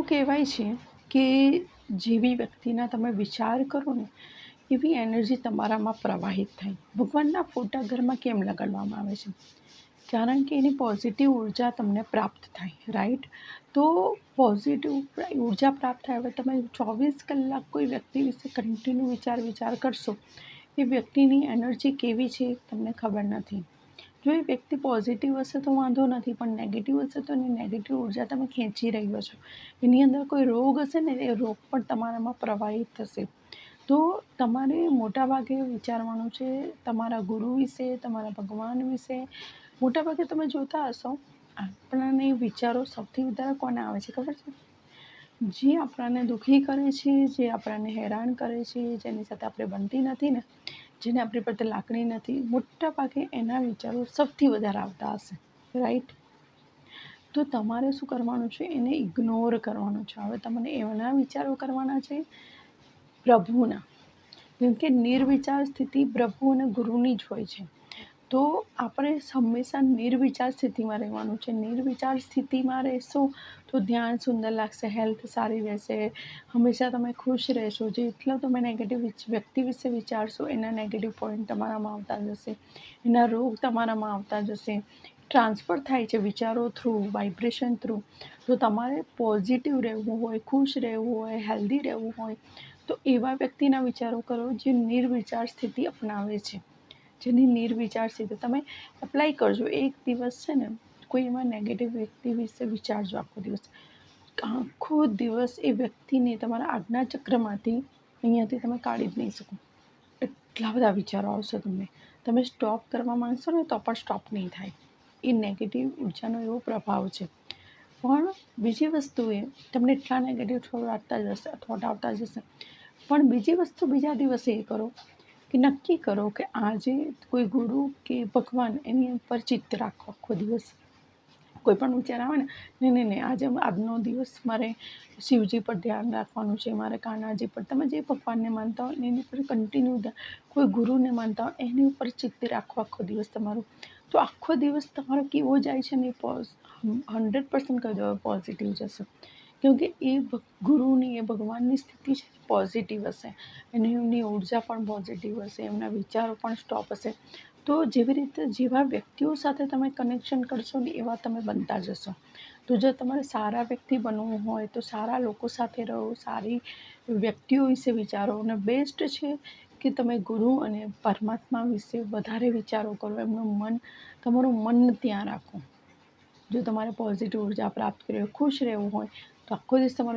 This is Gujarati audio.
એવું કહેવાય છે કે જેવી વ્યક્તિના તમે વિચાર કરો ને એવી એનર્જી તમારામાં પ્રવાહિત થાય. ભગવાનના ફોટા ઘરમાં કેમ લગાડવામાં આવે છે? કારણ કે એની પોઝિટિવ ઉર્જા તમને પ્રાપ્ત થાય, રાઈટ? તો પોઝિટિવ ઉર્જા પ્રાપ્ત થાય. હવે તમે 24 કલાક કોઈ વ્યક્તિ વિશે કન્ટિન્યુ વિચાર કરશો, એ વ્યક્તિની એનર્જી કેવી છે તમને ખબર નથી. જો એ વ્યક્તિ પોઝિટિવ હશે તો વાંધો નથી, પણ નેગેટિવ હશે તો એની નેગેટિવ ઉર્જા તમે ખેંચી રહ્યો છો. એની અંદર કોઈ રોગ હશે ને, એ રોગ પણ તમારામાં પ્રવાહિત થશે. તો તમારે મોટાભાગે વિચારવાનું છે તમારા ગુરુ વિશે, તમારા ભગવાન વિશે. મોટાભાગે તમે જોતા હશો, આપણાને વિચારો સૌથી વધારે કોને આવે છે ખબર છે? જે આપણાને દુઃખી કરે છે, જે આપણાને હેરાન કરે છે, જેની સાથે આપણે બનતી નથી ને, જેને આપણી પ્રત્યે લાગણી નથી, મોટાભાગે એના વિચારો સૌથી વધારે આવતા હશે, રાઈટ? તો તમારે શું કરવાનું છે? એને ઇગ્નોર કરવાનું છે. હવે તમને એના વિચારો કરવાના છે પ્રભુના, કેમ કે નિર્વિચાર સ્થિતિ પ્રભુ અને ગુરુની જ હોય છે. તો આપણે હંમેશા નિર્વિચાર સ્થિતિમાં રહેવાનું છે. નિર્વિચાર સ્થિતિમાં રહેશો તો ધ્યાન સુંદર લાગશે, હેલ્થ સારી રહેશે, હંમેશા તમે ખુશ રહેશો. જેટલો તમે નેગેટિવ વ્યક્તિ વિશે વિચારશો, એના નેગેટિવ પોઈન્ટ તમારામાં આવતા જશે, એના રોગ તમારામાં આવતા જશે. ટ્રાન્સફર થાય છે વિચારો થ્રુ, વાઇબ્રેશન થ્રુ. તો તમારે પોઝિટિવ રહેવું હોય, ખુશ રહેવું હોય, હેલ્ધી રહેવું હોય, તો એવા વ્યક્તિના વિચારો કરો જે નિર્વિચાર સ્થિતિ અપનાવે છે. જેની નિર્વિચાર સ્થિતિ તમે એપ્લાય કરજો. એક દિવસ છે ને, કોઈ એમાં નેગેટિવ વ્યક્તિ વિશે વિચારજો. આખો દિવસ એ વ્યક્તિને તમારા આજ્ઞાચક્રમાંથી અહીંયાથી તમે કાઢી જ નહીં શકો. એટલા બધા વિચારો આવશે તમને. તમે સ્ટોપ કરવા માંગશો ને તો પણ સ્ટોપ નહીં થાય. એ નેગેટિવ ઉર્જાનો એવો પ્રભાવ છે. પણ બીજી વસ્તુ એ, તમને એટલા નેગેટિવ થોટ આવતા જશે. પણ બીજી વસ્તુ, બીજા દિવસે એ કરો કે નક્કી કરો કે આજે કોઈ ગુરુ કે ભગવાન એની ઉપર ચિત્ત રાખો. આખો દિવસ કોઈ પણ વિચાર આવે ને, નહીં, આજનો દિવસ મારે શિવજી પર ધ્યાન રાખવાનું છે, મારે કાનાજી પર, તમે જે ભગવાનને માનતા હોય એની ઉપર કન્ટિન્યુ, કોઈ ગુરુને માનતા હોય એની ઉપર ચિત્ત રાખો આખો દિવસ તમારું. તો આખો દિવસ તમારો કેવો જાય છે ને, 100% કહી દો પોઝિટિવ જશે. કેમકે એ ગુરુની, એ ભગવાનની સ્થિતિ છે પોઝિટિવ હશે, એમની ઉર્જા પણ પોઝિટિવ હશે, એમના વિચારો પણ સ્ટોપ હશે. તો જેવી રીતે જેવા વ્યક્તિઓ સાથે તમે કનેક્શન કરશો ને, એવા તમે બનતા જશો. તો જો તમારે સારા વ્યક્તિ બનવું હોય તો સારા લોકો સાથે રહો, સારી વ્યક્તિઓ વિશે વિચારો. અને બેસ્ટ છે કે તમે ગુરુ અને પરમાત્મા વિશે વધારે વિચારો કરો. તમારું મન ત્યાં રાખો. જો તમારે પોઝિટિવ ઉર્જા પ્રાપ્ત કરવી હોય, ખુશ રહેવું હોય, તો આખો દિવસ તમારો